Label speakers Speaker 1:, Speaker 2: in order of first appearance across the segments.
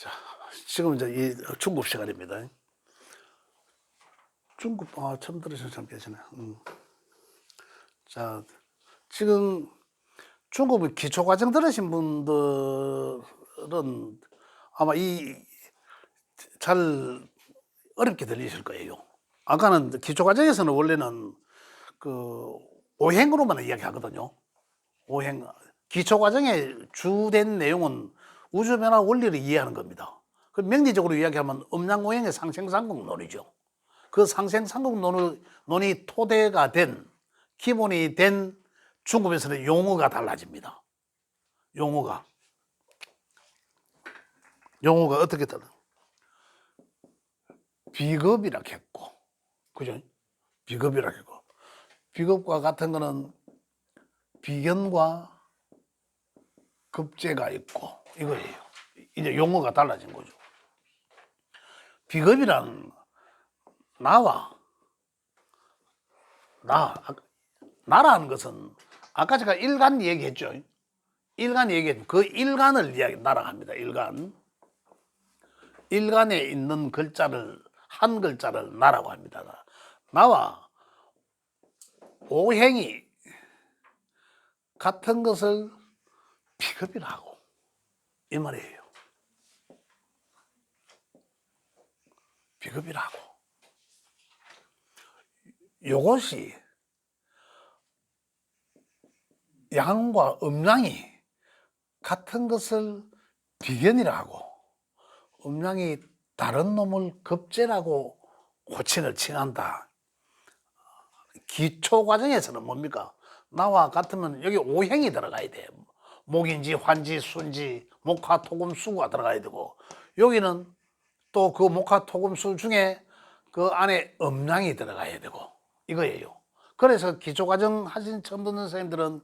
Speaker 1: 자, 지금 이제 이 중급 시간입니다. 중급, 처음 들으시는 사람 계시네. 자, 지금 중급 기초과정 들으신 분들은 아마 잘 어렵게 들리실 거예요. 아까는 기초과정에서는 원래는 그 오행으로만 이야기하거든요. 오행. 기초과정의 주된 내용은 우주변화 원리를 이해하는 겁니다. 그 명리적으로 이야기하면 음양오행의 상생삼국론이죠. 그 상생삼국론이 토대가 된, 기본이 된 중급에서는 용어가 달라집니다. 용어가 어떻게 달라? 비급이라 했고, 그죠? 비급이라 했고, 비급과 같은 거는 비견과 급제가 있고 이거예요. 이제 용어가 달라진 거죠. 비급이란 나라는 것은 아까 제가 일간 얘기했죠. 일간 얘기했죠. 그 일간을 나라합니다. 일간에 있는 글자를 한 글자를 나라고 합니다. 나와 오행이 같은 것을 비급이라 하고 이 말이에요. 비급이라 하고 요것이 양과 음양이 같은 것을 비견이라 하고 음양이 다른 놈을 급제라고 호칭을 칭한다. 기초 과정에서는 뭡니까? 나와 같으면 여기 오행이 들어가야 돼. 목인지 환지 순지 목화 토금 수가 들어가야 되고 여기는 또 그 목화 토금 수 중에 그 안에 음양이 들어가야 되고 이거예요. 그래서 기초 과정 하신 처음 듣는 선생님들은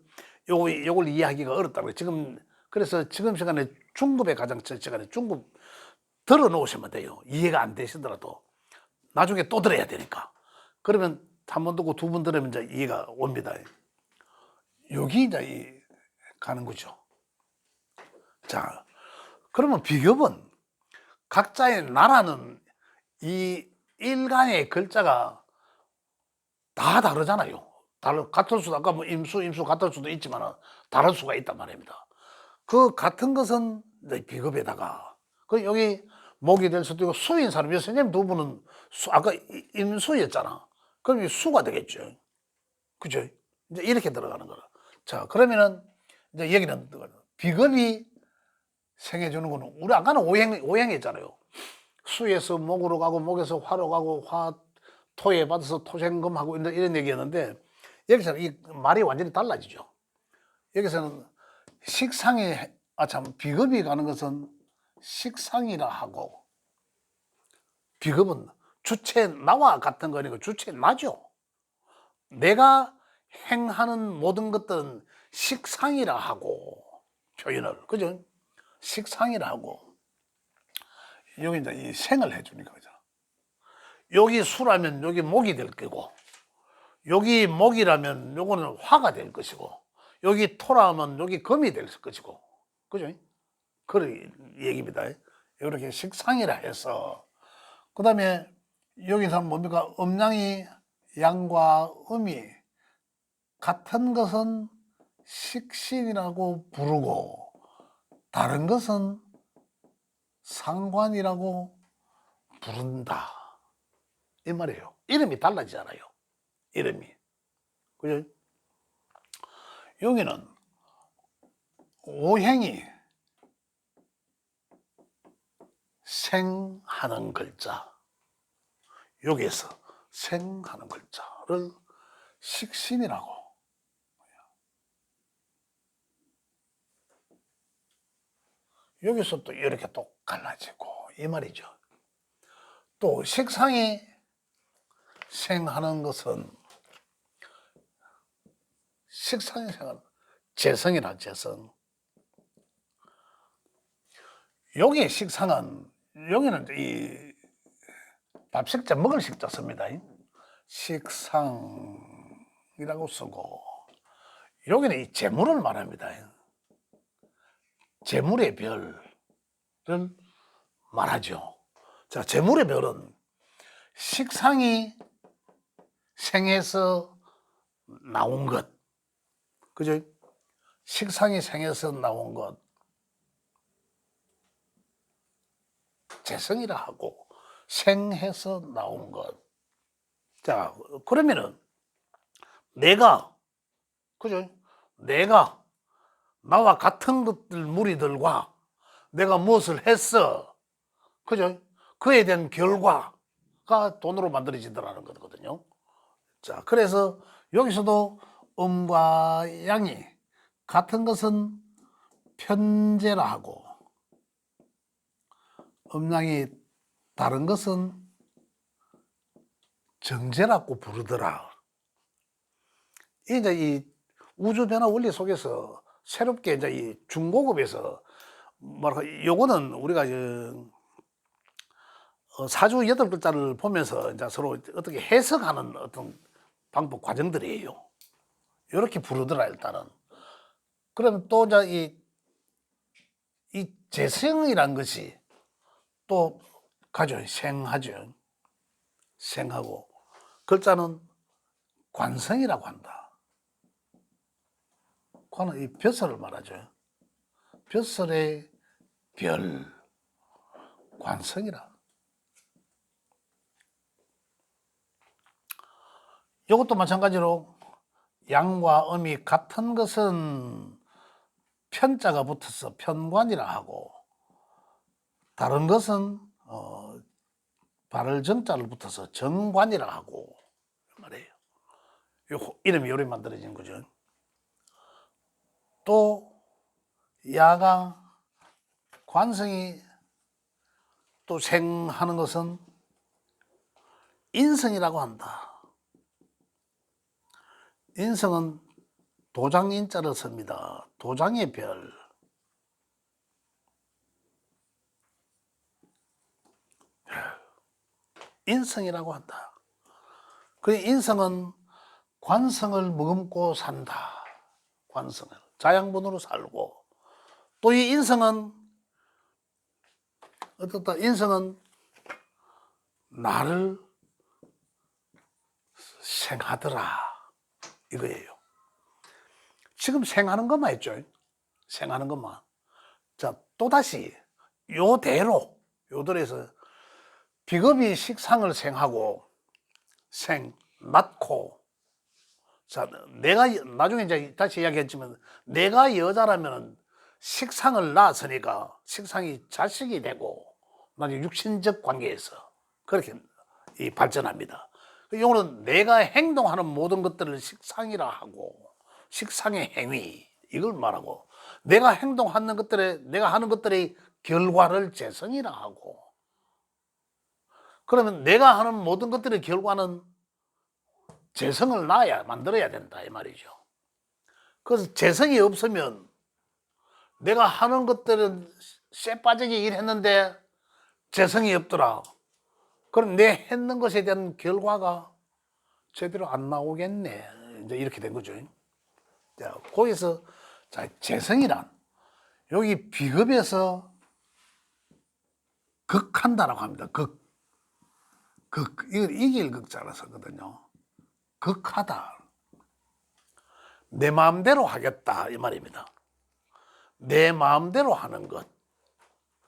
Speaker 1: 요걸 이해하기가 어렵다고요. 그래서 지금 시간에 중급에 가장 첫 시간에 중급 들어 놓으시면 돼요. 이해가 안 되시더라도 나중에 또 들어야 되니까. 그러면 한 번 듣고 두 번 들으면 이제 이해가 옵니다. 여기 이제 가는 거죠. 자, 그러면 비급은 각자의 나라는 이 일간의 글자가 다 다르잖아요. 같을 수도 아까 뭐 임수 같을 수도 있지만 다를 수가 있단 말입니다. 그 같은 것은 비급에다가 그 여기 목이 될 수도 있고 수인 사람이 선생님 두 분은 아까 임수였잖아. 그럼 이 수가 되겠죠. 그죠? 이제 이렇게 들어가는 거라. 자, 그러면은 이제 여기는 비급이 생겨주는 거는 우리 아까는 오행했잖아요. 수에서 목으로 가고 목에서 화로 가고 토에 받아서 토생금하고 이런 얘기였는데 여기서는 이 말이 완전히 달라지죠. 여기서는 비급이 가는 것은 식상이라 하고 비급은 주체 나와 같은 거니까 주체 나죠. 내가 행하는 모든 것들은 식상이라 하고 표현을 그죠? 식상이라 하고 여기 이제 이 생을 해주니까 그죠? 여기 수라면 여기 목이 될 거고 여기 목이라면 요거는 화가 될 것이고 여기 토라면 여기 금이 될 것이고 그죠? 그런 얘기입니다. 이렇게 식상이라 해서 그 다음에 여기서 뭡니까? 음양이 양과 음이 같은 것은 식신이라고 부르고 다른 것은 상관이라고 부른다. 이 말이에요. 이름이 달라지잖아요. 이름이. 그죠? 여기는 오행이 생하는 글자. 여기에서 생하는 글자를 식신이라고. 여기서 또 이렇게 또 갈라지고 이 말이죠. 또 식상이 생하는 것은 식상이 생하는 재성이라 재성. 여기 식상은 여기는 이 밥식자 먹을 식자 씁니다. 식상이라고 쓰고 여기는 이 재물을 말합니다. 재물의 별은 말하죠. 자, 재물의 별은 식상이 생에서 나온 것, 그죠? 식상이 생에서 나온 것, 재성이라 하고, 생해서 나온 것. 자, 그러면은 내가, 그죠? 내가 나와 같은 것들 무리들과 내가 무엇을 했어, 그죠? 그에 대한 결과가 돈으로 만들어진다는 거거든요. 자, 그래서 여기서도 음과 양이 같은 것은 편제라 하고, 음양이 다른 것은 정제라고 부르더라. 이제 이 우주 변화 원리 속에서 새롭게 이제 이 중고급에서 뭐랄까, 요거는 우리가 사주 8글자를 보면서 이제 서로 어떻게 해석하는 어떤 방법 과정들이에요. 이렇게 부르더라, 일단은. 그러면 또 이제 이 재성이란 것이 또 가죠. 생하죠. 생하고. 글자는 관성이라고 한다. 관은 이 벼슬을 말하죠. 벼슬의 별, 관성이라. 이것도 마찬가지로 양과 음이 같은 것은 편자가 붙어서 편관이라 하고, 다른 것은 발을 정자를 붙어서 정관이라 하고 말이에요. 이름이 요리 만들어진 거죠. 또 야가 관성이 또 생하는 것은 인성이라고 한다. 인성은 도장인자를 씁니다. 도장의 별. 인성이라고 한다. 그 인성은 관성을 머금고 산다. 관성을. 자양분으로 살고. 또 이 인성은 어떻다? 인성은 나를 생하더라. 이거예요. 지금 생하는 것만 했죠. 생하는 것만. 자, 또다시 요들에서 비겁이 식상을 생하고 낳고, 자, 내가 나중에 이제 다시 이야기했지만, 내가 여자라면 식상을 낳았으니까 식상이 자식이 되고 나중에 육신적 관계에서 그렇게 발전합니다. 이거는 내가 행동하는 모든 것들을 식상이라 하고, 식상의 행위 이걸 말하고, 내가 행동하는 것들에 내가 하는 것들의 결과를 재성이라 하고, 그러면 내가 하는 모든 것들의 결과는 재성을 만들어야 된다 이 말이죠. 그래서 재성이 없으면 내가 하는 것들은 쇠 빠지게 일했는데 재성이 없더라. 그럼 내 했는 것에 대한 결과가 제대로 안 나오겠네. 이제 이렇게 된 거죠. 자, 거기서 자, 재성이란 여기 비급에서 극한다라고 합니다. 이걸 이길 극자라 썼거든요. 극하다. 내 마음대로 하겠다 이 말입니다. 내 마음대로 하는 것,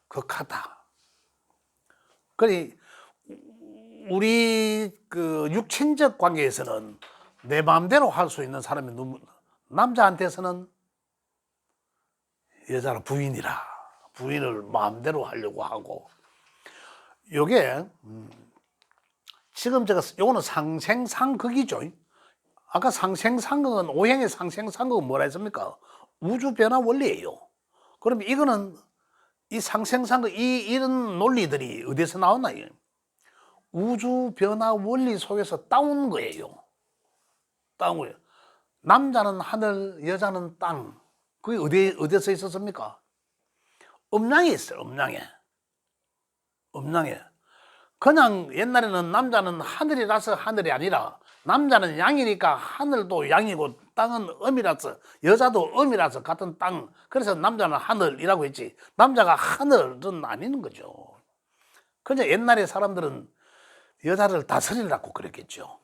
Speaker 1: 극하다. 그러니 우리 그 육친적 관계에서는 내 마음대로 할 수 있는 사람이 남자한테서는 여자라 부인을 마음대로 하려고 하고, 요게 지금 요거는 상생상극이죠. 아까 상생상극은 오행의 상생상극은 뭐라 했습니까? 우주 변화 원리예요. 그럼 이거는 이 상생상극 이런 논리들이 어디서 나왔나요? 우주 변화 원리 속에서 따온 거예요. 따온 거예요. 남자는 하늘, 여자는 땅. 그게 어디서 있었습니까? 음양에 있어요. 음양에. 그냥 옛날에는 남자는 하늘이라서 하늘이 아니라, 남자는 양이니까 하늘도 양이고 땅은 음이라서, 여자도 음이라서 같은 땅. 그래서 남자는 하늘이라고 했지, 남자가 하늘은 아닌 거죠. 그냥 옛날에 사람들은 여자를 다스리려고 그랬겠죠.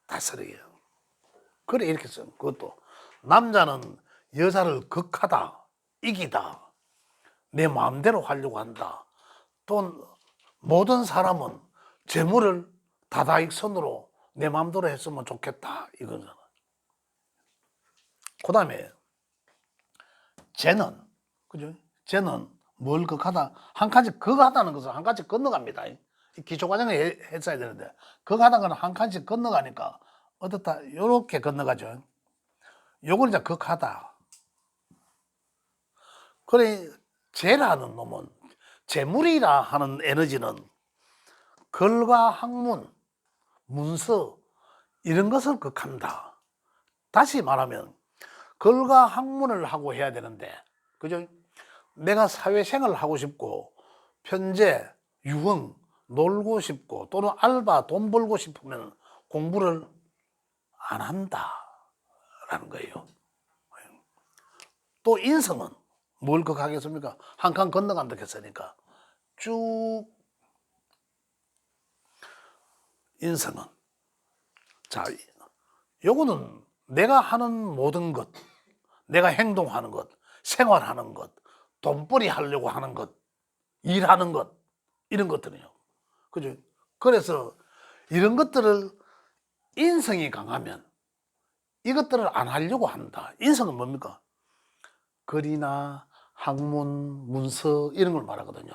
Speaker 1: 다스리게. 그래 이렇게 써. 그것도 남자는 여자를 극하다, 이기다, 내 마음대로 하려고 한다. 또 모든 사람은 재물을 다다익선으로 내 마음대로 했으면 좋겠다 이거잖아. 그 다음에 쟤는 그죠? 쟤는 뭘 극하다 한 가지 극하다는 것은 한 가지 건너갑니다. 기초 과정에 했어야 되는데 극하다는 한 칸씩 건너가니까 어떻다 요렇게 건너가죠. 요걸 이제 극하다. 그래 재라는 놈은 재물이라 하는 에너지는 글과 학문, 문서 이런 것을 극한다. 다시 말하면 글과 학문을 하고 해야 되는데 그죠? 내가 사회생활을 하고 싶고 편제, 유흥, 놀고 싶고 또는 알바, 돈 벌고 싶으면 공부를 안 한다라는 거예요. 또 인성은 뭘 극하겠습니까? 한 칸 건너간다 했으니까 쭉 인성은 자 요거는 내가 하는 모든 것 내가 행동하는 것 생활하는 것 돈벌이 하려고 하는 것 일하는 것 이런 것들이요. 그죠? 그래서 이런 것들을 인성이 강하면 이것들을 안 하려고 한다. 인성은 뭡니까? 글이나 학문, 문서 이런 걸 말하거든요.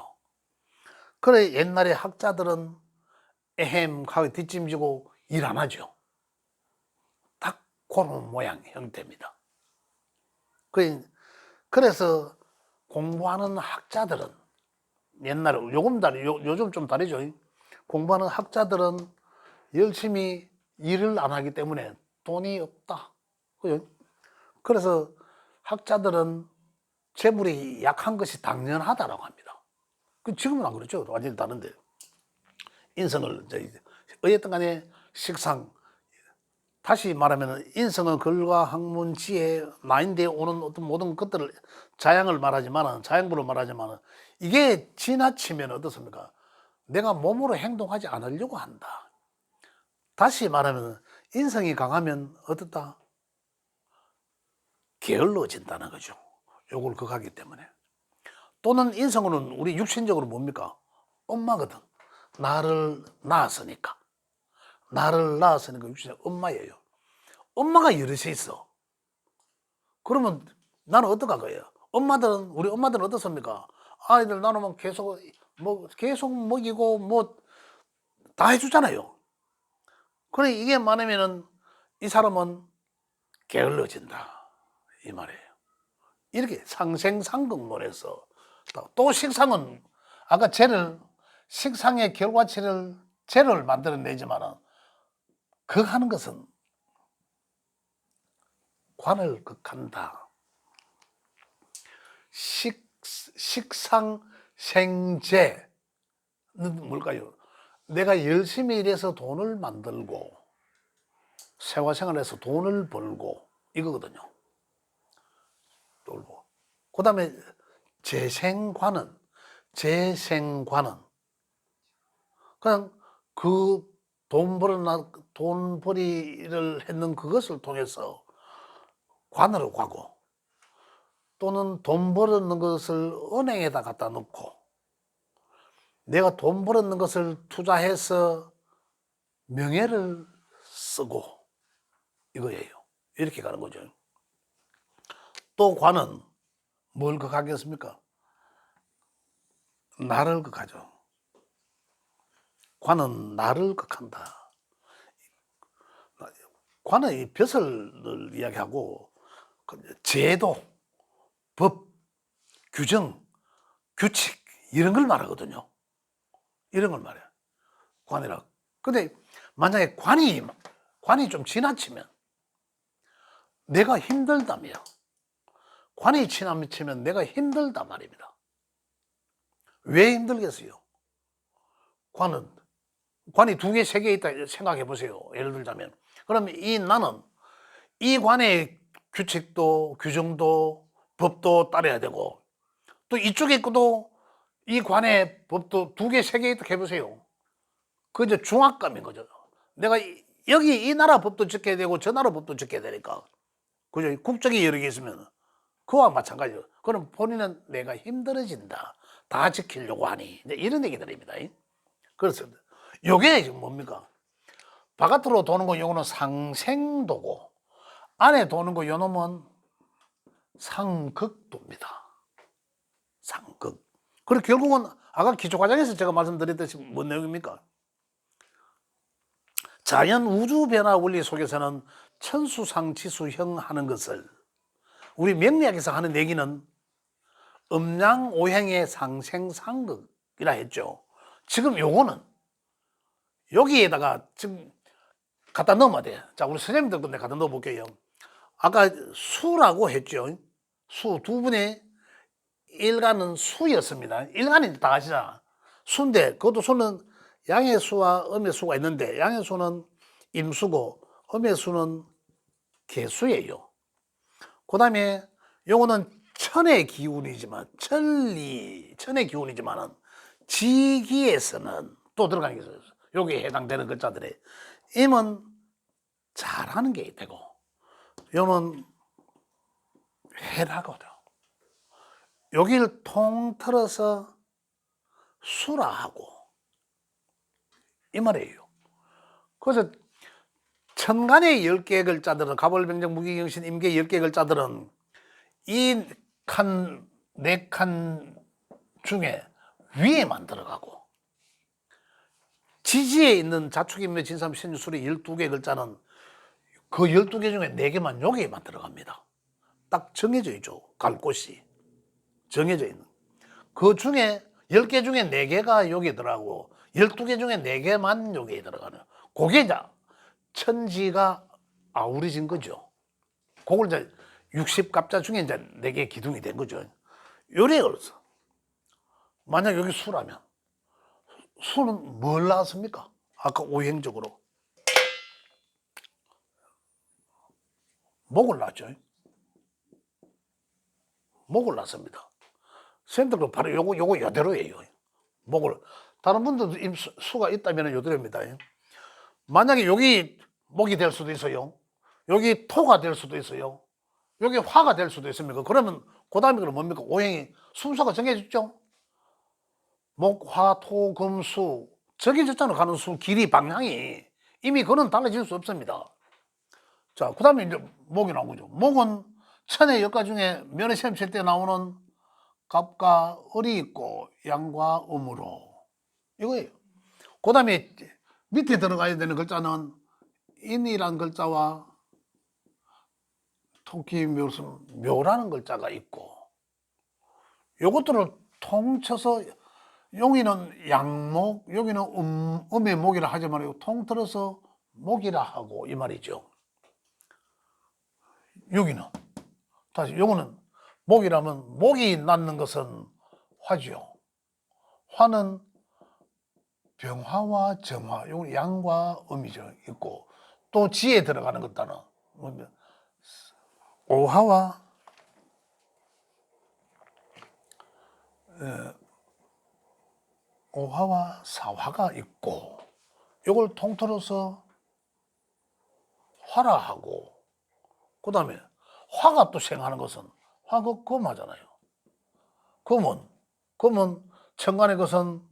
Speaker 1: 그래 옛날에 학자들은 에헴 하고 뒷짐지고 일 안 하죠. 딱 그런 모양 형태입니다. 그래서 공부하는 학자들은 옛날에 요즘 좀 다르죠. 공부하는 학자들은 열심히 일을 안 하기 때문에 돈이 없다. 그죠? 그래서 학자들은 재물이 약한 것이 당연하다라고 합니다. 지금은 안 그렇죠. 완전히 다른데. 인성을, 어쨌든 간에 식상, 다시 말하면 인성은 글과 학문, 지혜, 마인드에 오는 어떤 모든 것들을 자양부로 말하지만 이게 지나치면 어떻습니까? 내가 몸으로 행동하지 않으려고 한다. 다시 말하면 인성이 강하면 어떻다? 게을러진다는 거죠. 요걸 극하기 때문에. 또는 인성은 우리 육신적으로 뭡니까? 엄마거든. 나를 낳았으니까 육신적 엄마예요. 엄마가 여럿이 있어. 그러면 나는 어떡할 거예요? 우리 엄마들은 어떻습니까? 아이들 나누면 계속 먹이고 다 해주잖아요. 그래 이게 많으면은 이 사람은 게을러진다 이 말이에요. 이렇게 상생상극론에서 또 식상은 아까 식상의 결과치를 재를 만들어내지만은 극하는 것은 관을 극한다. 식상생재는 뭘까요? 내가 열심히 일해서 돈을 만들고 생활해서 돈을 벌고 이거거든요. 그 다음에 재생관은 그냥 그 돈벌이를 했는 그것을 통해서 관으로 가고 또는 돈 벌었는 것을 은행에다 갖다 놓고 내가 돈 벌었는 것을 투자해서 명예를 쓰고 이거예요. 이렇게 가는 거죠. 또 관은 뭘 극하겠습니까? 나를 극하죠. 관은 나를 극한다. 관은 이 벼슬을 이야기하고 제도, 법, 규정, 규칙 이런 걸 말하거든요. 이런 걸 말해요. 관이라. 근데 만약에 관이 좀 지나치면 내가 힘들다며. 관이 지나치면 내가 힘들단 말입니다. 왜 힘들겠어요? 관이 2개, 3개 있다 생각해 보세요. 예를 들자면. 그러면 나는 이 관의 규칙도, 규정도, 법도 따라야 되고 또 이쪽에 것도 이 관의 법도 2개, 3개 있다 해보세요. 그 이제 중압감인 거죠. 내가 여기 이 나라 법도 지켜야 되고 저 나라 법도 지켜야 되니까. 그죠? 국적이 여러 개 있으면 그와 마찬가지예요. 그럼 본인은 내가 힘들어진다. 다 지키려고 하니. 이제 이런 얘기들입니다. 그래서 요게 지금 뭡니까? 바깥으로 도는 거 요거는 상생도고 안에 도는 거 요놈은 상극도입니다. 상극. 그리고 결국은 아까 기초과정에서 제가 말씀드렸듯이 뭔 내용입니까? 자연 우주 변화 원리 속에서는 천수상지수형 하는 것을 우리 명리학에서 하는 얘기는 음양오행의 상생상극이라 했죠. 지금 요거는 여기에다가 지금 갖다 넣으면 돼. 자, 우리 선생님들 근데 갖다 넣어 볼게요. 아까 수라고 했죠. 수, 2분의 1간은 수였습니다. 1간이 다 아시잖아. 수인데, 그것도 수는 양의 수와 음의 수가 있는데, 양의 수는 임수고, 음의 수는 개수예요. 그 다음에, 요거는 천의 기운이지만, 천의 기운이지만은, 지기에서는 또 들어가는 게 있어요. 여기에 해당되는 글자들의 임은 잘하는 게 되고, 요는 해라거든. 여기를 통틀어서 수라하고 이 말이에요. 그래서 천간의 10개 글자들은 가벌병정 무기경신 임계 10개 글자들은 이 칸, 4칸 중에 위에만 들어가고 지지에 있는 자축인묘 진삼 신유술의 12개 글자는 그 12개 중에 4개만 여기에만 들어갑니다. 딱 정해져 있죠. 갈 곳이 정해져 있는. 그 중에 10개 중에 4개가 여기에 들어가고 12개 중에 4개만 여기에 들어가는. 그게 이제 천지가 아우러진 거죠. 그걸 이제 60갑자 중에 이제 4개 기둥이 된 거죠. 요래 그래서 만약 여기 수라면 수는 뭘 나왔습니까? 아까 오행적으로 목을 낳죠. 목을 낳습니다. 선생님들도 바로 요거 요대로예요. 목을. 다른 분들도 수가 있다면 요대로입니다. 만약에 여기 목이 될 수도 있어요. 여기 토가 될 수도 있어요. 여기 화가 될 수도 있습니까? 그러면 그 다음에 그럼 뭡니까? 오행이 순서가 정해졌죠? 목, 화, 토, 금, 수. 정해졌잖아요. 가는 수, 길이, 방향이. 이미 그건 달라질 수 없습니다. 자, 그 다음에 이제 목이 나온 거죠. 목은 천의 역가 중에 면에 시험 칠 때 나오는 갑과 을이 있고 양과 음으로 이거예요. 그 다음에 밑에 들어가야 되는 글자는 인이라는 글자와 토끼 묘라는 글자가 있고 요것들을 통쳐서 여기는 양목, 여기는 음의 목이라 하지만 통틀어서 목이라 하고 이 말이죠. 여기는 다시 요거는 목이라면 목이 낳는 것은 화죠. 화는 병화와 정화, 요건 양과 음이죠. 있고 또 지에 들어가는 것들은 오화와 오화와 사화가 있고 요걸 통틀어서 화라 하고 그 다음에 화가 또 생하는 것은 화가 금하잖아요. 금은 천간의 것은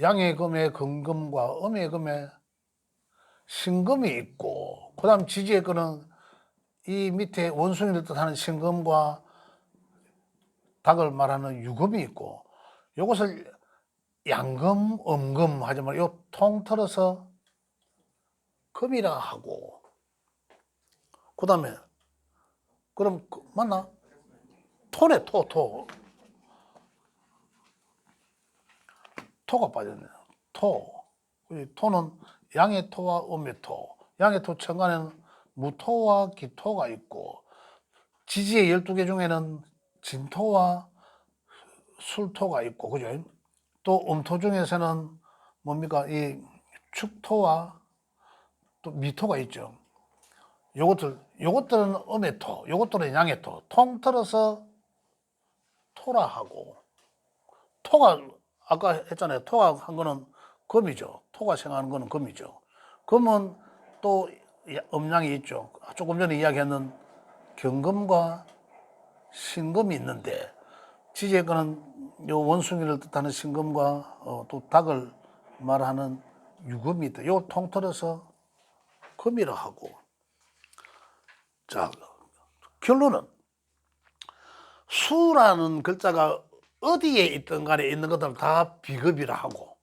Speaker 1: 양의 금에 금금과 음의 금에 신금이 있고 그 다음 지지의 거는 이 밑에 원숭이를 뜻하는 신금과 닭을 말하는 유금이 있고 이것을 양금, 음금 하지만 요 통틀어서 금이라 하고 그 다음에 그럼 맞나? 토네 토가 빠졌네요. 토는 양의 토와 음의 토. 양의 토 천간에는 무토와 기토가 있고 지지의 12개 중에는 진토와 술토가 있고 그죠? 또 음토 중에서는 뭡니까? 이 축토와 또 미토가 있죠. 요것들은 음의 토, 요것들은 양의 토. 통틀어서 토라 하고 토가 아까 했잖아요. 토가 한 거는 금이죠. 토가 생하는 거는 금이죠. 금은 또 음양이 있죠. 조금 전에 이야기했는 경금과 신금이 있는데 지지에거는 요 원숭이를 뜻하는 신금과 또 닭을 말하는 유금이 있다. 요 통틀어서 금이라 하고. 자, 결론은 수라는 글자가 어디에 있든 간에 있는 것들은 다 비급이라 하고,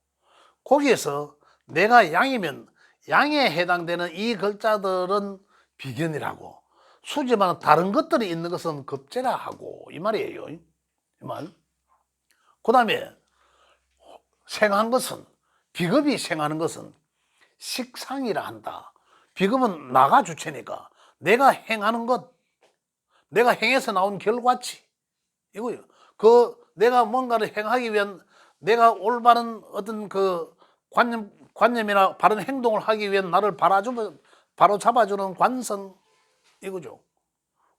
Speaker 1: 거기에서 내가 양이면 양에 해당되는 이 글자들은 비견이라고, 수지만 다른 것들이 있는 것은 급제라 하고, 이 말이에요. 이 말. 그 다음에 생한 것은, 비급이 생하는 것은 식상이라 한다. 비급은 나가 주체니까 내가 행하는 것, 내가 행해서 나온 결과치 이거요. 그 내가 뭔가를 행하기 위한, 내가 올바른 어떤 그 관념이나 바른 행동을 하기 위한 나를 바로 잡아주는 관성 이거죠.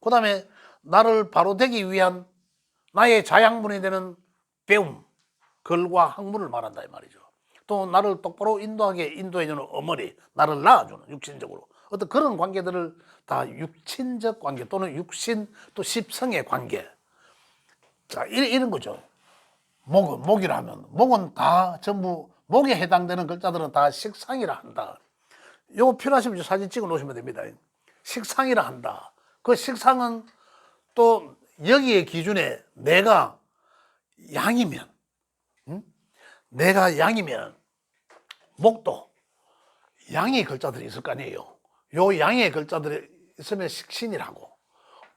Speaker 1: 그 다음에 나를 바로 되기 위한 나의 자양분이 되는 배움, 글과 학문을 말한다 이 말이죠. 또 나를 똑바로 인도해주는 어머니, 나를 낳아주는 육신적으로 어떤 그런 관계들을 다 육친적 관계 또는 육신 또 십성의 관계. 자, 이런 거죠. 목이라 하면 목은 다 전부 목에 해당되는 글자들은 다 식상이라 한다. 요거 필요하시면 사진 찍어 놓으시면 됩니다. 식상이라 한다. 그 식상은 또 여기에 기준에 내가 양이면, 내가 양이면 목도 양의 글자들이 있을 거 아니에요. 요 양의 글자들이 있으면 식신이라고,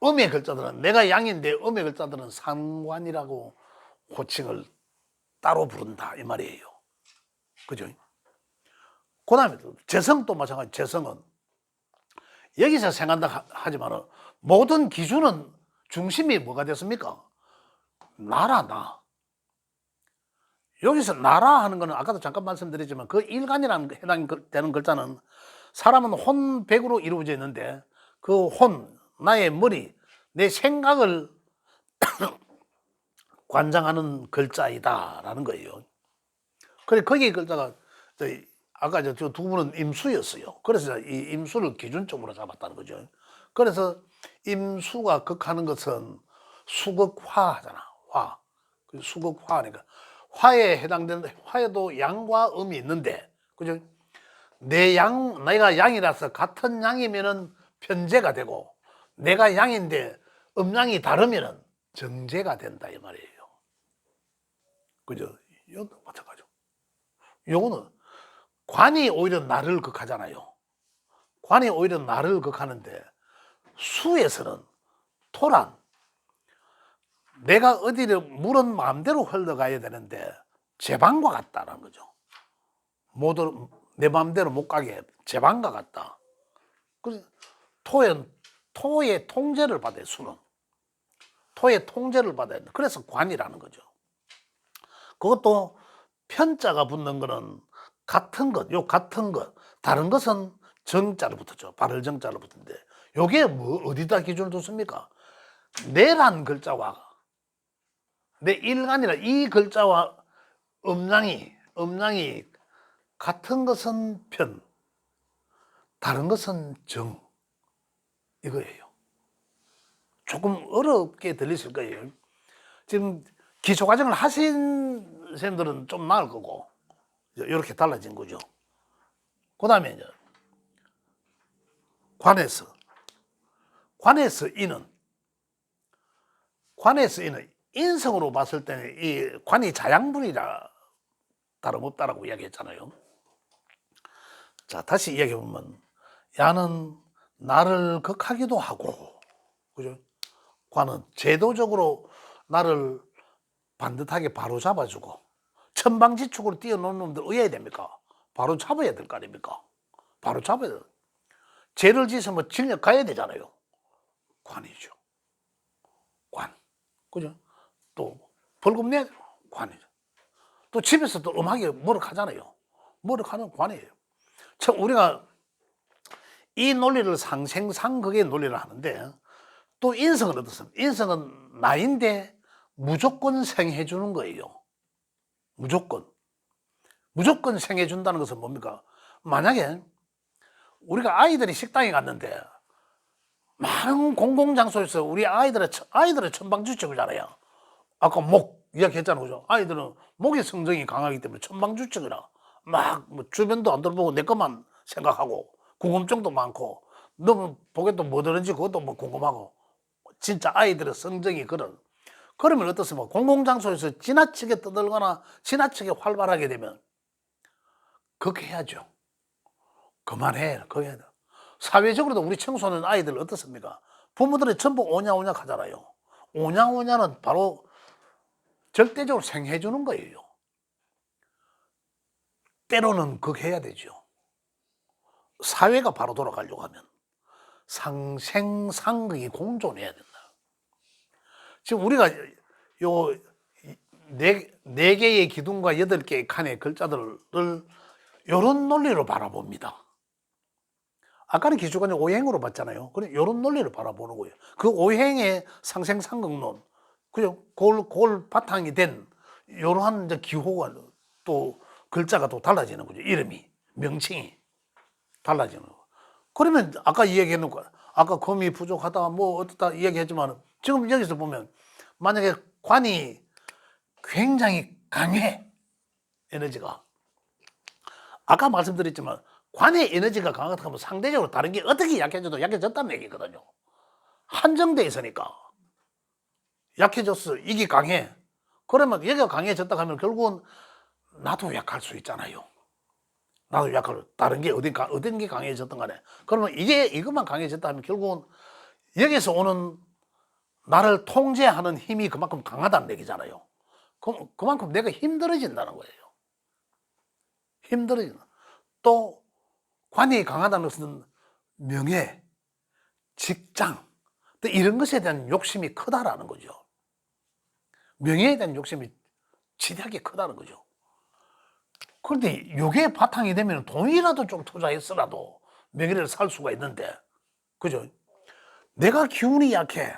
Speaker 1: 음의 글자들은 내가 양인데 음의 글자들은 상관이라고 호칭을 따로 부른다 이 말이에요. 그죠? 그 다음에 재성도 마찬가지. 재성은 여기서 생각한다 하지만 모든 기준은 중심이 뭐가 됐습니까? 나라, 나. 여기서 나라 하는 거는 아까도 잠깐 말씀드렸지만 그 일간이라는 해당되는 글자는 사람은 혼백으로 이루어져 있는데 그 혼, 나의 머리, 내 생각을 관장하는 글자이다라는 거예요. 그래, 거기 글자가 아까 저 두 분은 임수였어요. 그래서 이 임수를 기준점으로 잡았다는 거죠. 그래서 임수가 극하는 것은 수극화하잖아. 화. 수극화니까 화에 해당되는, 화에도 양과 음이 있는데, 그죠? 내가 양이라서 같은 양이면은 편제가 되고, 내가 양인데 음양이 다르면은 정제가 된다 이 말이에요. 그죠? 이것도 마찬가지죠. 요거는 관이 오히려 나를 극하잖아요. 관이 오히려 나를 극하는데 수에서는 토란, 내가 어디를 물은 마음대로 흘러가야 되는데 제방과 같다라는 거죠. 모두 내 마음대로 못 가게 제방과 같다. 그래서 토의 통제를 받아요. 수는 토의 통제를 받아야 돼. 그래서 관이라는 거죠. 그것도 편자가 붙는 거는 같은 것, 같은 것. 다른 것은 정자를 붙었죠. 발을 정자를 붙는데 요게 뭐 어디다 기준을 뒀습니까? 내란 글자와 내 일간이라 이 글자와 음양이 같은 것은 편, 다른 것은 정 이거예요. 조금 어렵게 들리실 거예요. 지금 기초과정을 하신 선생님들은 좀 나을 거고 이렇게 달라진 거죠. 그 다음에 이제 관에서 이는 인성으로 봤을 때는 이 관이 자양분이라 다름없다라고 이야기했잖아요. 자, 다시 이야기해보면 야는 나를 극하기도 하고, 그죠? 관은 제도적으로 나를 반듯하게 바로 잡아주고, 천방지축으로 뛰어노는 놈들 의해야 됩니까? 바로 잡아야 될 거 아닙니까? 바로 잡아야 돼. 죄를 지으면 징역 가야 되잖아요. 관이죠. 관. 그죠? 또 벌금 내야 돼요. 관이죠. 또 집에서 또 음하게 머럭하잖아요. 머럭하는 관이에요. 참 우리가 이 논리를 상생상극의 논리를 하는데 또 인성은 어떻습니까? 인성은 나인데 무조건 생해 주는 거예요. 무조건. 무조건 생해 준다는 것은 뭡니까? 만약에 우리가 아이들이 식당에 갔는데 많은 공공장소에서 우리 아이들의 천방지축이잖아요. 아까 목 이야기했잖아요. 그죠? 아이들은 목의 성정이 강하기 때문에 천방지축이라 막 뭐 주변도 안 돌보고 내 것만 생각하고 궁금증도 많고 너무 보게 또 뭐 들은지 그것도 뭐 궁금하고 진짜 아이들의 성정이 그러면 어떻습니까? 공공장소에서 지나치게 떠들거나 지나치게 활발하게 되면 그렇게 해야죠. 그만해. 그거 해야 돼. 사회적으로도 우리 청소년 아이들 어떻습니까? 부모들이 전부 오냐오냐 하잖아요. 오냐오냐는 바로 절대적으로 생해 주는 거예요. 때로는 그거 해야 되죠. 사회가 바로 돌아가려고 하면 상생상극이 공존해야 된다. 지금 우리가 요 네 개의 기둥과 8개의 칸의 글자들을 요런 논리로 바라봅니다. 아까는 기초관이 오행으로 봤잖아요. 그래, 요런 논리를 바라보는 거예요. 그 오행의 상생상극론, 그죠? 그걸 바탕이 된 요러한 이제 기호가 또 글자가 또 달라지는 거죠. 이름이, 명칭이 달라지는 거. 그러면 아까 이야기해놓고, 아까 금이 부족하다, 뭐 어떻다 이야기했지만 지금 여기서 보면 만약에 관이 굉장히 강해, 에너지가. 아까 말씀드렸지만 관의 에너지가 강하다 하면 상대적으로 다른 게 어떻게 약해져도 약해졌다는 얘기거든요. 한정돼 있으니까. 약해졌어. 이게 강해. 그러면 얘가 강해졌다 하면 결국은 나도 약할 수 있잖아요. 나도 약할, 다른 게 어떤 게 강해졌든 간에. 그러면 이것만 강해졌다 하면 결국은 여기서 오는 나를 통제하는 힘이 그만큼 강하다는 얘기잖아요. 그만큼 내가 힘들어진다는 거예요. 힘들어진다. 또 관이 강하다는 것은 명예, 직장, 또 이런 것에 대한 욕심이 크다라는 거죠. 명예에 대한 욕심이 지대하게 크다는 거죠. 그런데 이게 바탕이 되면 돈이라도 좀 투자했어라도 명예를 살 수가 있는데, 그죠? 내가 기운이 약해.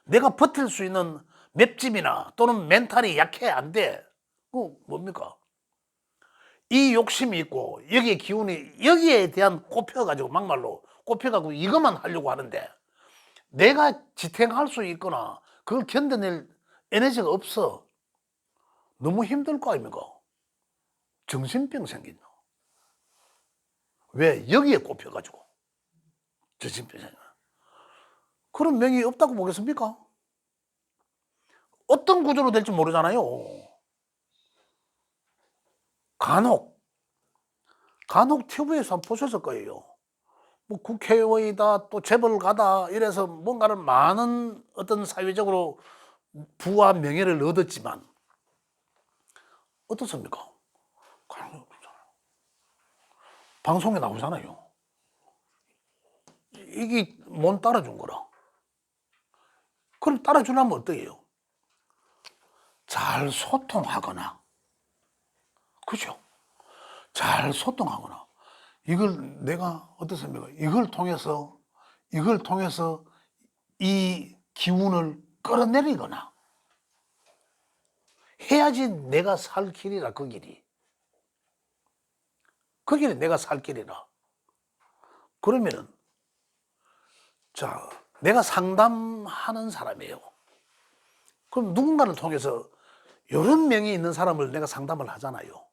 Speaker 1: 내가 버틸 수 있는 맷집이나 또는 멘탈이 약해, 안 돼. 그 뭡니까? 이 욕심이 있고 여기에 기운이 여기에 대한 꼽혀가지고 막말로 꼽혀가지고 이것만 하려고 하는데 내가 지탱할 수 있거나 그걸 견뎌낼 에너지가 없어. 너무 힘들 거 아닙니까? 정신병 생긴다. 왜? 여기에 꼽혀가지고 정신병 생긴다. 그런 명이 없다고 보겠습니까? 어떤 구조로 될지 모르잖아요. 간혹 TV에서 한번 보셨을 거예요. 뭐 국회의원이다 또 재벌가다 이래서 뭔가를 많은 어떤 사회적으로 부와 명예를 얻었지만 어떻습니까? 방송에 나오잖아요. 이게 못 따라준 거라. 그럼 따라주려면 어떠해요? 잘 소통하거나, 그죠? 잘 소통하거나, 이걸 내가 어떻습니까? 이걸 통해서 이 기운을 끌어내리거나 해야지 내가 살 길이라, 그 길이. 그 길이 내가 살 길이라. 그러면은, 자, 내가 상담하는 사람이에요. 그럼 누군가를 통해서 이런 명이 있는 사람을 내가 상담을 하잖아요.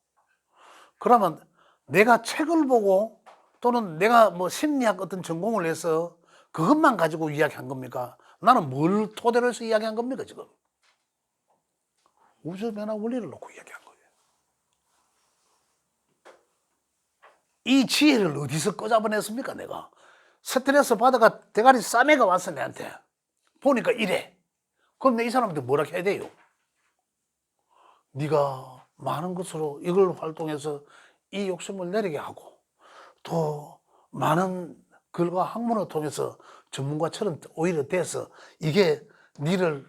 Speaker 1: 그러면 내가 책을 보고 또는 내가 뭐 심리학 어떤 전공을 해서 그것만 가지고 이야기한 겁니까? 나는 뭘 토대로 해서 이야기한 겁니까, 지금? 우주변화 원리를 놓고 이야기한 거예요. 이 지혜를 어디서 꺼잡아냈습니까, 내가? 스트레스 받아가 대가리 싸매가 왔어, 내한테. 보니까 이래. 그럼 내 이 사람한테 뭐라 해야 돼요? 네가 많은 것으로 이걸 활동해서 이 욕심을 내리게 하고 또 많은 글과 학문을 통해서 전문가처럼 오히려 돼서 이게 니를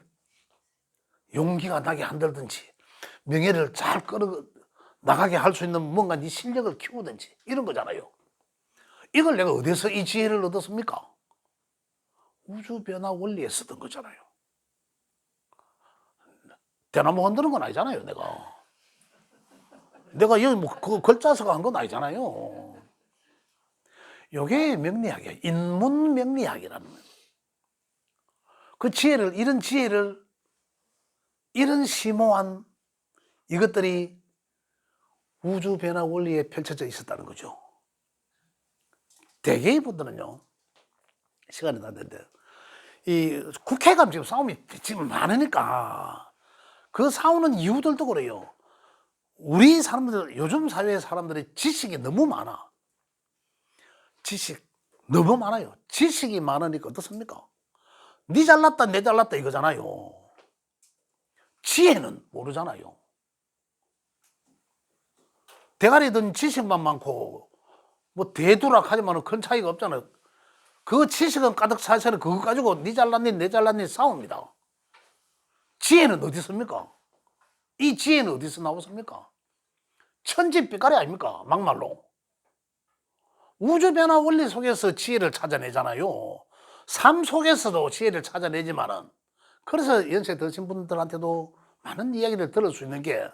Speaker 1: 용기가 나게 한다든지 명예를 잘 끌어 나가게 할 수 있는 뭔가 네 실력을 키우든지 이런 거잖아요. 이걸 내가 어디서 이 지혜를 얻었습니까? 우주변화 원리에 쓰던 거잖아요. 대나무 흔드는 건 아니잖아요, 내가. 내가 여기 뭐 그 글자서가 한 건 아니잖아요. 요게 명리학이에요. 인문 명리학이라는 거예요. 그 지혜를, 이런 지혜를, 이런 심오한 이것들이 우주 변화 원리에 펼쳐져 있었다는 거죠. 대개의 분들은요, 시간이 다 됐는데, 이 국회가 지금 싸움이 지금 많으니까 그 싸우는 이유들도 그래요. 우리 사람들, 요즘 사회의 사람들이 지식이 너무 많아. 지식 너무 많아요. 지식이 많으니까 어떻습니까? 니 잘났다, 내 잘났다 이거잖아요. 지혜는 모르잖아요. 대가리 든 지식만 많고 뭐 대두락하지만 큰 차이가 없잖아요. 그 지식은 가득 차서는 그거 가지고 니 잘났니 내 잘났니 싸웁니다. 지혜는 어디 있습니까? 이 지혜는 어디서 나왔습니까? 천지빛깔이 아닙니까? 막말로. 우주변화 원리 속에서 지혜를 찾아내잖아요. 삶 속에서도 지혜를 찾아내지만은, 그래서 연세 드신 분들한테도 많은 이야기를 들을 수 있는 게,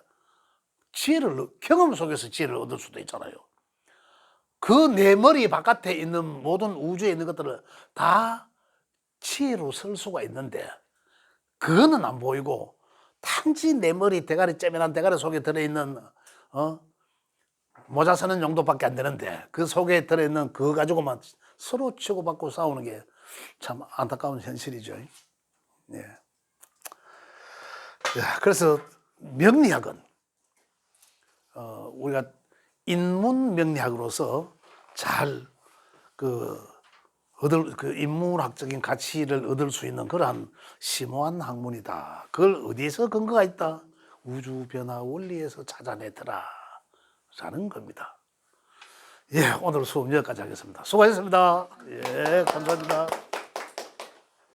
Speaker 1: 지혜를, 경험 속에서 지혜를 얻을 수도 있잖아요. 그 내 머리 바깥에 있는 모든 우주에 있는 것들을 다 지혜로 쓸 수가 있는데, 그거는 안 보이고 단지 내 머리 대가리, 째면한 대가리 속에 들어있는 모자 쓰는 용도밖에 안 되는데, 그 속에 들어있는 그거 가지고만 서로 치고받고 싸우는 게 참 안타까운 현실이죠. 예. 그래서 명리학은 우리가 인문 명리학으로서 잘 인문학적인 가치를 얻을 수 있는 그러한 심오한 학문이다. 그걸 어디에서 근거가 있다? 우주 변화 원리에서 찾아내더라 라는 겁니다. 예, 오늘 수업 여기까지 하겠습니다. 수고하셨습니다. 예, 감사합니다.